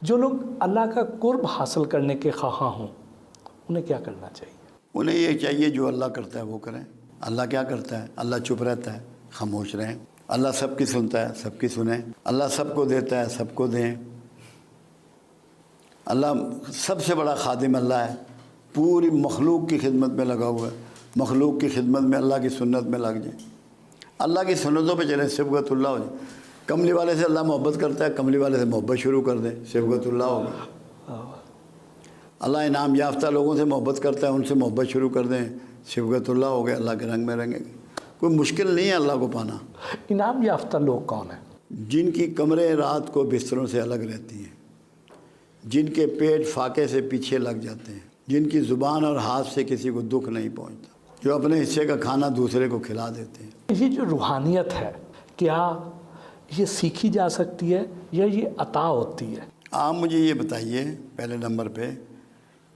جو لوگ اللہ کا قرب حاصل کرنے کے خواہاں ہوں انہیں کیا کرنا چاہیے؟ انہیں یہ چاہیے جو اللہ کرتا ہے وہ کریں۔ اللہ کیا کرتا ہے؟ اللہ چپ رہتا ہے، خاموش رہیں۔ اللہ سب کی سنتا ہے، سب کی سنیں۔ اللہ سب کو دیتا ہے، سب کو دیں۔ اللہ سب سے بڑا خادم اللہ ہے، پوری مخلوق کی خدمت میں لگا ہوا ہے۔ مخلوق کی خدمت میں اللہ کی سنت میں لگ جائیں، اللہ کی سنتوں پہ چلیں، صبغت اللہ ہو جائے۔ کملی والے سے اللہ محبت کرتا ہے، کملی والے سے محبت شروع کر دیں، صبغت اللہ ہوگا۔ اللہ انعام یافتہ لوگوں سے محبت کرتا ہے، ان سے محبت شروع کر دیں، صبغت اللہ ہو گئے، اللہ کے رنگ میں رنگیں گے۔ کوئی مشکل نہیں ہے اللہ کو پانا۔ انعام یافتہ لوگ کون ہیں؟ جن کی کمریں رات کو بستروں سے الگ رہتی ہیں، جن کے پیٹ فاقے سے پیچھے لگ جاتے ہیں، جن کی زبان اور ہاتھ سے کسی کو دکھ نہیں پہنچتا، جو اپنے حصے کا کھانا دوسرے کو کھلا دیتے ہیں۔ یہ جو روحانیت ہے کیا یہ سیکھی جا سکتی ہے یا یہ عطا ہوتی ہے؟ آپ مجھے یہ بتائیے پہلے نمبر پہ،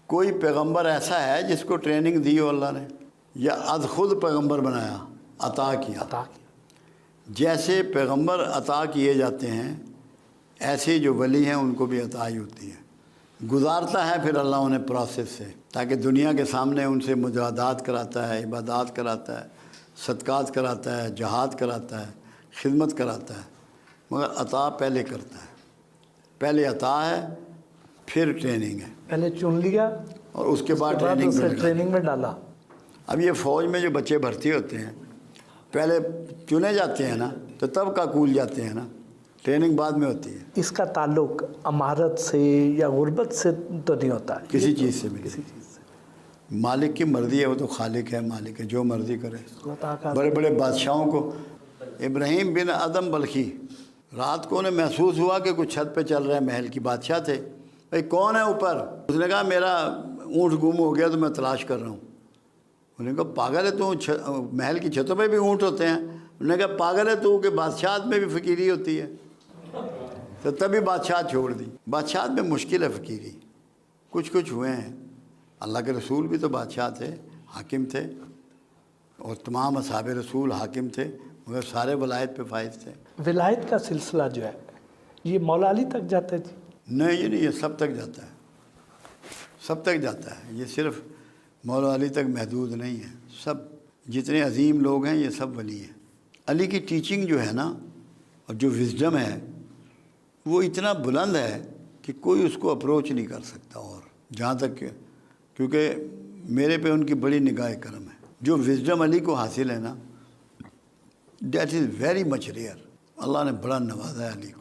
کوئی پیغمبر ایسا ہے جس کو ٹریننگ دی ہو اللہ نے، یا از خود پیغمبر بنایا، عطا کیا؟ عطا کیا۔ جیسے پیغمبر عطا کیے جاتے ہیں ایسے جو ولی ہیں ان کو بھی عطا ہی ہوتی ہے۔ گزارتا ہے پھر اللہ انہیں پروسیس سے، تاکہ دنیا کے سامنے ان سے مجاہدات کراتا ہے، عبادات کراتا ہے، صدقات کراتا ہے، جہاد کراتا ہے، خدمت کراتا ہے، مگر عطا پہلے کرتا ہے۔ پہلے عطا ہے، پھر ٹریننگ ہے، پہلے چن لیا اور اس کے بعد ٹریننگ میں ڈالا۔ اب یہ فوج میں جو بچے بھرتی ہوتے ہیں پہلے چنے جاتے ہیں نا، تو تب قبول جاتے ہیں نا، ٹریننگ بعد میں ہوتی ہے۔ اس کا تعلق امارت سے یا غربت سے تو نہیں ہوتا ہے؟ کسی چیز سے بھی کسی چیز سے۔ مالک کی مرضی ہے، وہ تو خالق ہے، مالک ہے، جو مرضی کرے۔ عطا کا بڑے بڑے بادشاہوں کو، ابراہیم بن ادم بلخی، رات کو انہیں محسوس ہوا کہ کچھ چھت پہ چل رہا ہے، محل کی بادشاہ تھے، بھائی کون ہے اوپر؟ اس نے کہا میرا اونٹ گم ہو گیا تو میں تلاش کر رہا ہوں۔ انہوں نے کہا پاگل ہے تو، محل کی چھتوں پہ بھی اونٹ ہوتے ہیں۔ انہوں نے کہا پاگل ہے تو کہ بادشاہت میں بھی فقیری ہوتی ہے، تو تبھی بادشاہت چھوڑ دی۔ بادشاہت میں مشکل ہے فقیری، کچھ ہوئے ہیں۔ اللہ کے رسول بھی تو بادشاہ تھے، حاکم تھے، اور تمام اصحاب رسول حاکم تھے، مگر سارے ولایت پہ فائز تھے۔ ولایت کا سلسلہ جو ہے یہ مولا علی تک جاتا ہے جی؟ نہیں یہ نہیں، یہ سب تک جاتا ہے، سب تک جاتا ہے۔ یہ صرف مولا علی تک محدود نہیں ہے، سب جتنے عظیم لوگ ہیں یہ سب ولی ہیں۔ علی کی ٹیچنگ جو ہے نا، اور جو وزڈم ہے وہ اتنا بلند ہے کہ کوئی اس کو اپروچ نہیں کر سکتا، اور جہاں تک کہ کیونکہ میرے پہ ان کی بڑی نگاہ کرم ہے۔ جو وزڈم علی کو حاصل ہے نا، that is very much rare. اللہ نے بڑا نوازا ہے علی کو۔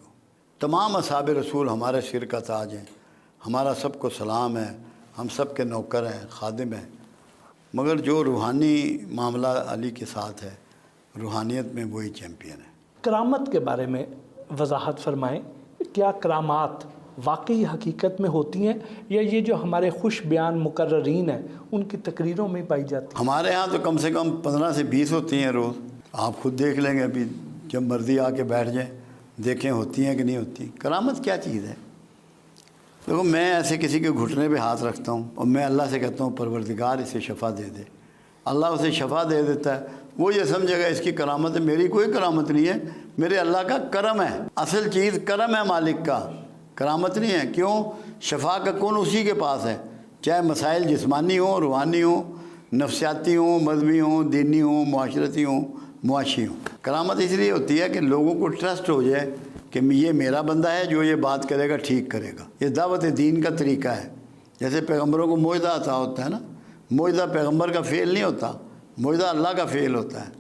تمام اصحاب رسول ہمارے سر کا تاج ہیں، ہمارا سب کو سلام ہے، ہم سب کے نوکر ہیں، خادم ہیں، مگر جو روحانی معاملہ علی کے ساتھ ہے، روحانیت میں وہی چیمپئن ہے۔ کرامت کے بارے میں وضاحت فرمائیں، کیا کرامات واقعی حقیقت میں ہوتی ہیں یا یہ جو ہمارے خوش بیان مقررین ہیں ان کی تقریروں میں پائی جاتی ہیں؟ ہمارے ہاں تو کم سے کم 15 سے 20 ہوتی ہیں روز، آپ خود دیکھ لیں گے، ابھی جب مرضی آ کے بیٹھ جائیں دیکھیں ہوتی ہیں کہ نہیں ہوتی۔ کرامت کیا چیز ہے؟ دیکھو میں ایسے کسی کے گھٹنے پہ ہاتھ رکھتا ہوں اور میں اللہ سے کہتا ہوں پروردگار اسے شفا دے دے، اللہ اسے شفا دے دیتا ہے، وہ یہ سمجھے گا اس کی کرامت ہے۔ میری کوئی کرامت نہیں ہے، میرے اللہ کا کرم ہے، اصل چیز کرم ہے مالک کا، کرامت نہیں ہے۔ کیوں؟ شفا کا کون اسی کے پاس ہے، چاہے مسائل جسمانی ہوں، روحانی ہوں، نفسیاتی ہوں، مذہبی ہوں، دینی ہوں، معاشرتی ہوں، معاشی ہوں۔ کرامت اس لیے ہوتی ہے کہ لوگوں کو ٹرسٹ ہو جائے کہ یہ میرا بندہ ہے، جو یہ بات کرے گا ٹھیک کرے گا۔ یہ دعوت دین کا طریقہ ہے۔ جیسے پیغمبروں کو معجزہ عطا ہوتا ہے نا، معجزہ پیغمبر کا فعل نہیں ہوتا، معجزہ اللہ کا فعل ہوتا ہے۔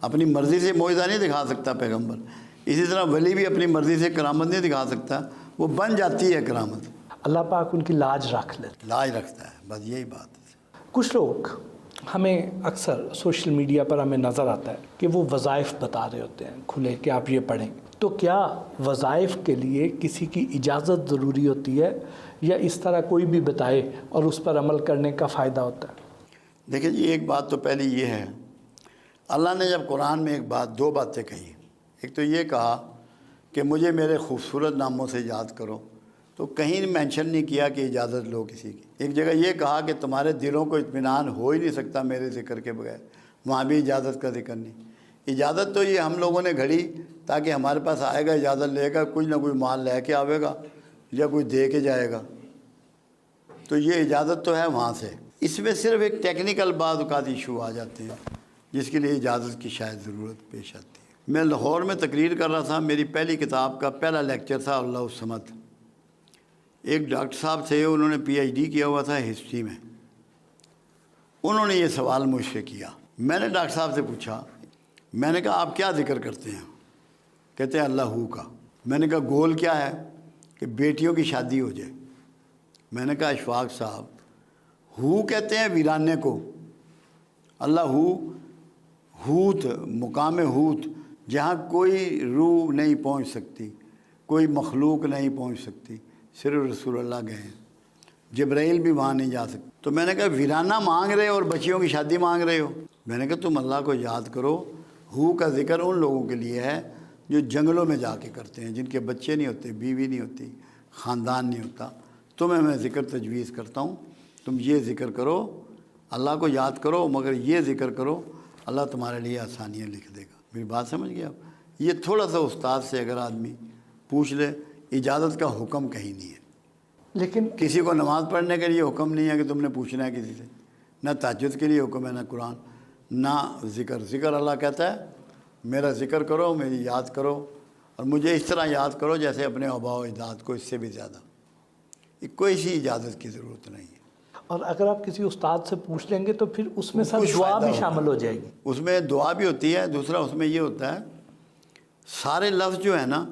اپنی مرضی سے معجزہ نہیں دکھا سکتا پیغمبر، اسی طرح ولی بھی اپنی مرضی سے کرامت نہیں دکھا سکتا، وہ بن جاتی ہے کرامت۔ اللہ پاک ان کی لاج رکھ لیتے، لاج رکھتا ہے، بس یہی بات ہے۔ کچھ لوگ ہمیں اکثر سوشل میڈیا پر ہمیں نظر آتا ہے کہ وہ وظائف بتا رہے ہوتے ہیں کھلے کہ آپ یہ پڑھیں، تو کیا وظائف کے لیے کسی کی اجازت ضروری ہوتی ہے یا اس طرح کوئی بھی بتائے اور اس پر عمل کرنے کا فائدہ ہوتا ہے؟ دیکھیں جی، ایک بات تو پہلی یہ ہے، اللہ نے جب قرآن میں دو باتیں کہی، ایک تو یہ کہا کہ مجھے میرے خوبصورت ناموں سے یاد کرو، تو کہیں مینشن نہیں کیا کہ اجازت لو کسی کی۔ ایک جگہ یہ کہا کہ تمہارے دلوں کو اطمینان ہو ہی نہیں سکتا میرے ذکر کے بغیر، وہاں بھی اجازت کا ذکر نہیں۔ اجازت تو یہ ہم لوگوں نے گھڑی تاکہ ہمارے پاس آئے گا، اجازت لے گا، کچھ نہ کوئی مال لے کے آئے گا، یا کوئی دے کے جائے گا، تو یہ اجازت تو ہے وہاں سے۔ اس میں صرف ایک ٹیکنیکل بعض اوقات ایشو آ جاتے ہیں جس کے لیے اجازت کی شاید ضرورت پیش آتی ہے۔ میں لاہور میں تقریر کر رہا تھا، میری پہلی کتاب کا پہلا لیکچر تھا اللہ الصمد۔ ایک ڈاکٹر صاحب تھے، انہوں نے پی ایچ ڈی کیا ہوا تھا ہسٹری میں، انہوں نے یہ سوال مجھ سے کیا۔ میں نے ڈاکٹر صاحب سے پوچھا، میں نے کہا آپ کیا ذکر کرتے ہیں؟ کہتے ہیں اللہ ہو کا۔ میں نے کہا گول کیا ہے؟ کہ بیٹیوں کی شادی ہو جائے۔ میں نے کہا اشفاق صاحب، ہو کہتے ہیں ویرانے کو، اللہ ہوت، مقام ہوت، جہاں کوئی روح نہیں پہنچ سکتی، کوئی مخلوق نہیں پہنچ سکتی، صرف رسول اللہ گئے ہیں، جبرائیل بھی وہاں نہیں جا سکتے۔ تو میں نے کہا ویرانہ مانگ رہے ہو اور بچیوں کی شادی مانگ رہے ہو؟ میں نے کہا تم اللہ کو یاد کرو، ہو کا ذکر ان لوگوں کے لیے ہے جو جنگلوں میں جا کے کرتے ہیں، جن کے بچے نہیں ہوتے، بیوی نہیں ہوتی، خاندان نہیں ہوتا۔ تمہیں میں ذکر تجویز کرتا ہوں، تم یہ ذکر کرو، اللہ کو یاد کرو، مگر یہ ذکر کرو، اللہ تمہارے لیے آسانیاں لکھ دے گا۔ میری بات سمجھ گئے آپ؟ یہ تھوڑا سا استاد سے اگر آدمی پوچھ لے، اجازت کا حکم کہیں نہیں ہے، لیکن کسی کو نماز پڑھنے کے لیے حکم نہیں ہے کہ تم نے پوچھنا ہے کسی سے، نہ تہجد کے لیے حکم ہے، نہ قرآن، نہ ذکر اللہ کہتا ہے میرا ذکر کرو، میری یاد کرو، اور مجھے اس طرح یاد کرو جیسے اپنے آباء و اجداد کو، اس سے بھی زیادہ۔ کوئی سی اجازت کی ضرورت نہیں ہے۔ اور اگر آپ کسی استاد سے پوچھ لیں گے تو پھر اس میں سب کچھ دعا فائدہ بھی ہوگا، شامل ہو جائے گی۔ اس میں دعا بھی ہوتی ہے۔ دوسرا اس میں یہ ہوتا ہے سارے لفظ جو ہے نا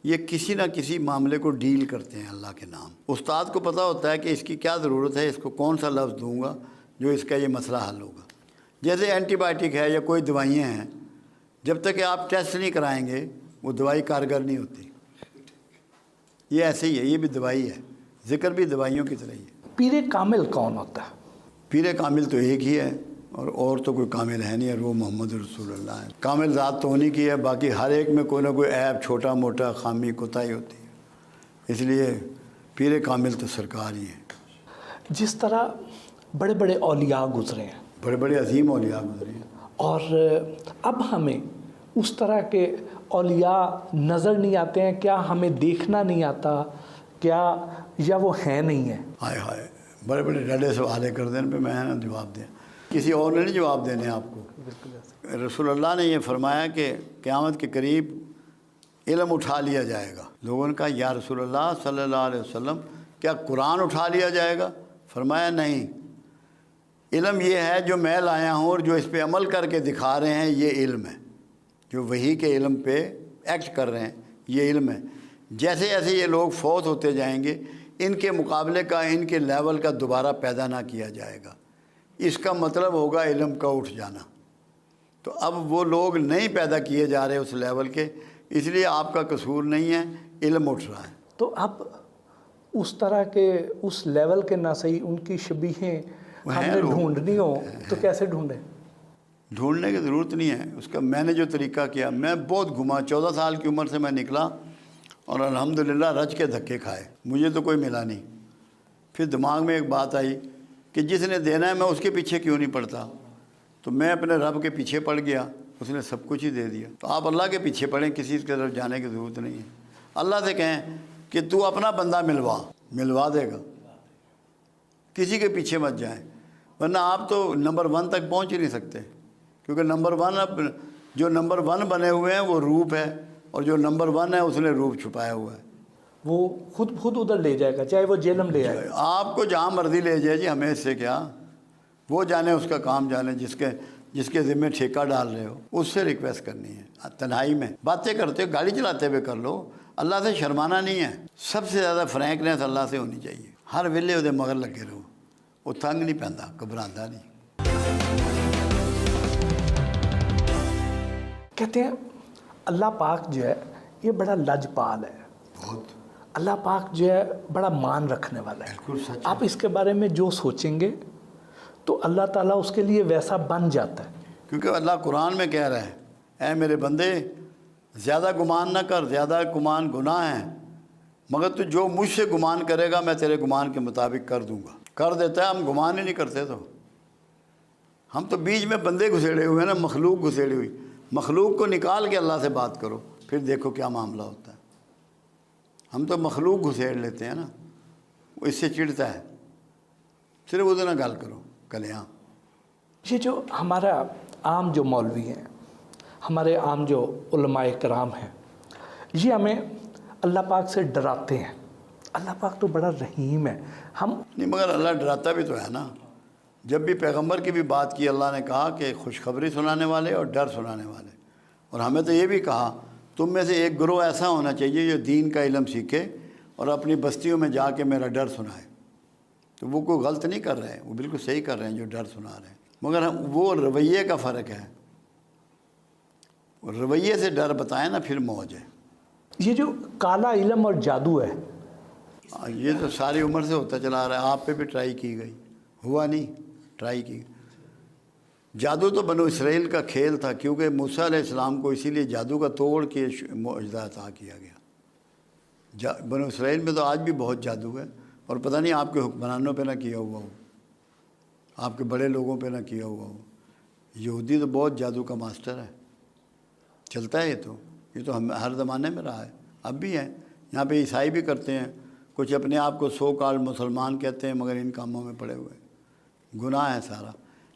یہ کسی نہ کسی معاملے کو ڈیل کرتے ہیں اللہ کے نام۔ استاد کو پتہ ہوتا ہے کہ اس کی کیا ضرورت ہے، اس کو کون سا لفظ دوں گا جو اس کا یہ مسئلہ حل ہوگا۔ جیسے اینٹی بائیوٹک ہے یا کوئی دوائیاں ہیں، جب تک کہ آپ ٹیسٹ نہیں کرائیں گے وہ دوائی کارگر نہیں ہوتی۔ یہ ایسے ہی ہے، یہ بھی دوائی ہے، ذکر بھی دوائیوں کی طرح ہی ہے۔ پیر کامل کون ہوتا ہے؟ پیر کامل تو ایک ہی ہے، اور تو کوئی کامل ہے نہیں، اور وہ محمد رسول اللہ ہے۔ کامل ذات تو ہونی کی ہے، باقی ہر ایک میں کوئی نہ کوئی عیب، چھوٹا موٹا خامی کوتاہی ہوتی ہے، اس لیے پیر کامل تو سرکار ہی ہے۔ جس طرح بڑے بڑے اولیاء گزرے ہیں، بڑے بڑے عظیم اولیاء گزرے ہیں، اور اب ہمیں اس طرح کے اولیاء نظر نہیں آتے ہیں، کیا ہمیں دیکھنا نہیں آتا کیا، یا وہ ہیں نہیں ہیں؟ ہائے ہائے، بڑے بڑے ڈڈے سوالے کر دیں پہ میں نہ جواب دیں، کسی اور نے نہیں جواب دینے آپ کو۔ رسول اللہ نے یہ فرمایا کہ قیامت کے قریب علم اٹھا لیا جائے گا۔ لوگوں نے کہا یا رسول اللہ صلی اللہ علیہ وسلم کیا قرآن اٹھا لیا جائے گا؟ فرمایا نہیں، علم یہ ہے جو میں لایا ہوں اور جو اس پہ عمل کر کے دکھا رہے ہیں، یہ علم ہے۔ جو وحی کے علم پہ ایکٹ کر رہے ہیں یہ علم ہے۔ جیسے جیسے یہ لوگ فوت ہوتے جائیں گے، ان کے مقابلے کا، ان کے لیول کا دوبارہ پیدا نہ کیا جائے گا۔ اس کا مطلب ہوگا علم کا اٹھ جانا۔ تو اب وہ لوگ نہیں پیدا کیے جا رہے اس لیول کے، اس لیے آپ کا قصور نہیں ہے، علم اٹھ رہا ہے۔ تو اب اس طرح کے اس لیول کے نہ صحیح ان کی شبیہیں ہم نے ڈھونڈنی ہو تو کیسے ڈھونڈیں؟ ڈھونڈنے کی ضرورت نہیں ہے اس کا۔ میں نے جو طریقہ کیا، میں بہت گھما، 14 سال کی عمر سے میں نکلا اور الحمدللہ رج کے دھکے کھائے، مجھے تو کوئی ملا نہیں۔ پھر دماغ میں ایک بات آئی کہ جس نے دینا ہے میں اس کے پیچھے کیوں نہیں پڑتا، تو میں اپنے رب کے پیچھے پڑ گیا، اس نے سب کچھ ہی دے دیا۔ تو آپ اللہ کے پیچھے پڑیں، کسی کی طرف جانے کی ضرورت نہیں ہے۔ اللہ سے کہیں کہ تو اپنا بندہ ملوا دے گا، کسی کے پیچھے مت جائیں، ورنہ آپ تو نمبر 1 تک پہنچ ہی نہیں سکتے، کیونکہ نمبر 1 اب جو نمبر 1 بنے ہوئے ہیں وہ روپ ہے، اور جو نمبر 1 ہے اس نے روپ چھپایا ہوا ہے۔ وہ خود ادھر لے جائے گا، چاہے وہ جہنم لے آئے۔ آپ کو جہاں مرضی لے جائے جی، ہمیں اس سے کیا، وہ جانے اس کا کام جانے، جس کے ذمہ ٹھیکہ ڈال رہے ہو اس سے ریکویسٹ کرنی ہے۔ تنہائی میں باتیں کرتے ہو، گاڑی چلاتے ہوئے کر لو، اللہ سے شرمانا نہیں ہے۔ سب سے زیادہ فرینکنیس اللہ سے ہونی چاہیے، ہر ویلے وہ مگر لگے رہو، وہ تنگ نہیں پہنتا، گھبراتا نہیں۔ کہتے ہیں اللہ پاک جو ہے یہ بڑا لجپال ہے، بہت اللہ پاک جو ہے بڑا مان رکھنے والا ہے۔ بالکل سچ ہے۔ آپ اس کے بارے میں جو سوچیں گے تو اللہ تعالیٰ اس کے لیے ویسا بن جاتا ہے، کیونکہ اللہ قرآن میں کہہ رہا ہے اے میرے بندے زیادہ گمان نہ کر، زیادہ گمان گناہ ہے، مگر تو جو مجھ سے گمان کرے گا میں تیرے گمان کے مطابق کر دوں گا۔ کر دیتا ہے، ہم گمان ہی نہیں کرتے، تو ہم تو بیچ میں بندے گھسیڑے ہوئے ہیں نا، مخلوق گھسیڑی ہوئی، مخلوق کو نکال کے اللہ سے بات کرو، پھر دیکھو کیا معاملہ ہوتا ہے۔ ہم تو مخلوق گھسیڑ لیتے ہیں نا، وہ اس سے چڑھتا ہے، صرف ادھر نہ گل کرو کلیاں۔ یہ جو ہمارا عام جو مولوی ہیں، ہمارے عام جو علماء کرام ہیں، یہ ہمیں اللہ پاک سے ڈراتے ہیں۔ اللہ پاک تو بڑا رحیم ہے، ہم نہیں مگر اللہ ڈراتا بھی تو ہے نا۔ جب بھی پیغمبر کی بھی بات کی، اللہ نے کہا کہ خوشخبری سنانے والے اور ڈر سنانے والے، اور ہمیں تو یہ بھی کہا تم میں سے ایک گروہ ایسا ہونا چاہیے جو دین کا علم سیکھے اور اپنی بستیوں میں جا کے میرا ڈر سنائے۔ تو وہ کوئی غلط نہیں کر رہے ہیں، وہ بالکل صحیح کر رہے ہیں جو ڈر سنا رہے ہیں، مگر وہ رویے کا فرق ہے۔ رویے سے ڈر بتائیں نا پھر موج ہے۔ یہ جو کالا علم اور جادو ہے، یہ تو ساری عمر سے ہوتا چلا آ رہا ہے، آپ پہ بھی ٹرائی کی گئی، ہوا نہیں، ٹرائی کی۔ جادو تو بنو اسرائیل کا کھیل تھا، کیونکہ موسیٰ علیہ السلام کو اسی لیے جادو کا توڑ کے معجزہ عطا کیا گیا۔ بنو اسرائیل میں تو آج بھی بہت جادو ہے، اور پتہ نہیں آپ کے حکمرانوں پہ نہ کیا ہوا ہو، آپ کے بڑے لوگوں پہ نہ کیا ہوا ہو۔ یہودی تو بہت جادو کا ماسٹر ہے، چلتا ہے یہ تو ہم ہر زمانے میں رہا ہے، اب بھی ہے۔ یہاں پہ عیسائی بھی کرتے ہیں، کچھ اپنے آپ کو سو کال مسلمان کہتے ہیں مگر ان کاموں میں پڑے ہوئے، گناہ ہے سارا۔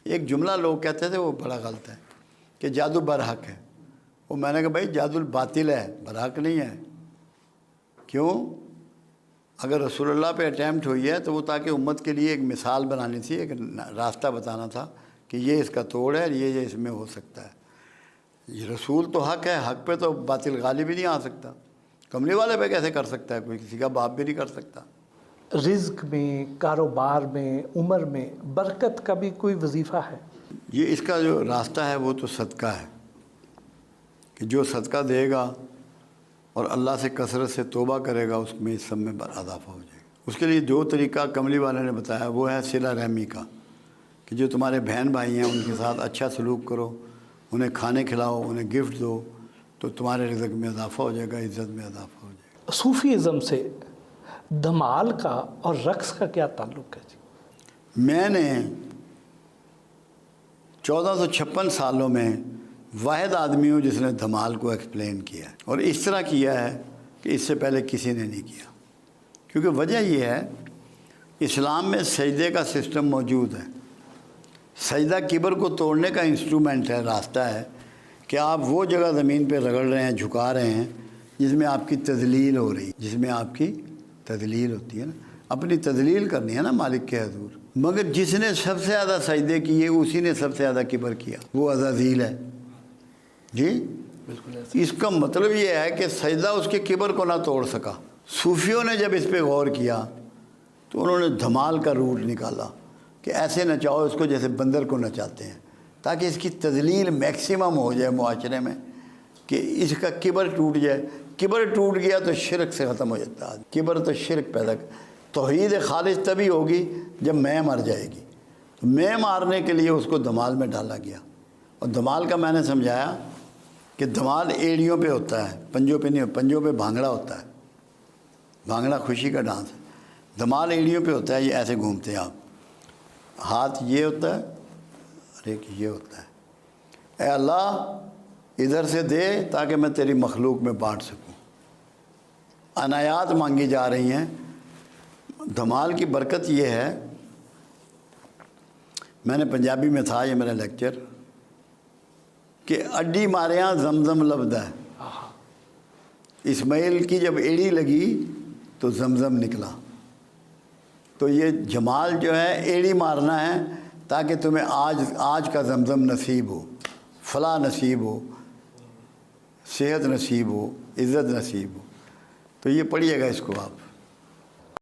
ایک جملہ لوگ کہتے تھے وہ بڑا غلط ہے کہ جادو برحق ہے، وہ میں نے کہا بھائی جادو باطل ہے، برحق نہیں ہے۔ کیوں؟ اگر رسول اللہ پہ اٹیمپٹ ہوئی ہے تو وہ تاکہ امت کے لیے ایک مثال بنانی تھی، ایک راستہ بتانا تھا کہ یہ اس کا توڑ ہے، یہ اس میں ہو سکتا ہے۔ یہ رسول تو حق ہے، حق پہ تو باطل غالب ہی نہیں آ سکتا۔ کملی والے پہ کیسے کر سکتا ہے کوئی؟ کسی کا باپ بھی نہیں کر سکتا۔ رزق میں، کاروبار میں، عمر میں برکت کا بھی کوئی وظیفہ ہے؟ یہ اس کا جو راستہ ہے وہ تو صدقہ ہے، کہ جو صدقہ دے گا اور اللہ سے کثرت سے توبہ کرے گا اس میں اس سب میں اضافہ ہو جائے گا۔ اس کے لیے جو طریقہ کملی والے نے بتایا وہ ہے صلہ رحمی کا، کہ جو تمہارے بہن بھائی ہیں ان کے ساتھ اچھا سلوک کرو، انہیں کھانے کھلاؤ، انہیں گفٹ دو، تو تمہارے رزق میں اضافہ ہو جائے گا، عزت میں اضافہ ہو جائے گا۔ صوفی ازم سے دھمال کا اور رقص کا کیا تعلق ہے جی؟ میں نے 1456 سالوں میں واحد آدمی ہوں جس نے دھمال کو ایکسپلین کیا ہے، اور اس طرح کیا ہے کہ اس سے پہلے کسی نے نہیں کیا۔ کیونکہ وجہ یہ ہے، اسلام میں سجدے کا سسٹم موجود ہے۔ سجدہ کبر کو توڑنے کا انسٹرومنٹ ہے، راستہ ہے کہ آپ وہ جگہ زمین پہ رگڑ رہے ہیں، جھکا رہے ہیں جس میں آپ کی تذلیل ہو رہی ہے، جس میں آپ کی تذلیل ہوتی ہے نا، اپنی تذلیل کرنی ہے نا مالک کے حضور۔ مگر جس نے سب سے زیادہ سجدے کیے اسی نے سب سے زیادہ کبر کیا، وہ عزازیل ہے جی۔ بالکل اس کا مطلب یہ ہے کہ سجدہ اس کے کبر کو نہ توڑ سکا۔ صوفیوں نے جب اس پہ غور کیا تو انہوں نے دھمال کا روٹ نکالا کہ ایسے نچاؤ اس کو جیسے بندر کو نچاتے ہیں، تاکہ اس کی تذلیل میکسیمم ہو جائے معاشرے میں، کہ اس کا کبر ٹوٹ جائے۔ کبر ٹوٹ گیا تو شرک سے ختم ہو جاتا ہے۔ کبر تو شرک پیدا توحید خالص تبھی ہوگی جب میں مر جائے گی۔ تو میں مارنے کے لیے اس کو دھمال میں ڈالا گیا، اور دھمال کا میں نے سمجھایا کہ دھمال ایڑیوں پہ ہوتا ہے، پنجوں پہ نہیں، پنجوں پہ بھانگڑا ہوتا ہے، بھانگڑا خوشی کا ڈانس ہے۔ دھمال ایڑیوں پہ ہوتا ہے، یہ ایسے گھومتے ہیں آپ، ہاتھ یہ ہوتا ہے اور ایک یہ ہوتا ہے۔ اے اللہ ادھر سے دے تاکہ میں تیری مخلوق میں بانٹ سکوں۔ عنایات مانگی جا رہی ہیں۔ دھمال کی برکت یہ ہے، میں نے پنجابی میں تھا یہ میرا لیکچر، کہ اڈی ماریاں زمزم لبدا ہے۔ اسماعیل کی جب ایڑی لگی تو زمزم نکلا۔ تو یہ جمال جو ہے ایڑی مارنا ہے تاکہ تمہیں آج کا زمزم نصیب ہو، فلاح نصیب ہو، صحت نصیب ہو، عزت نصیب ہو۔ تو یہ پڑھیے گا اس کو آپ۔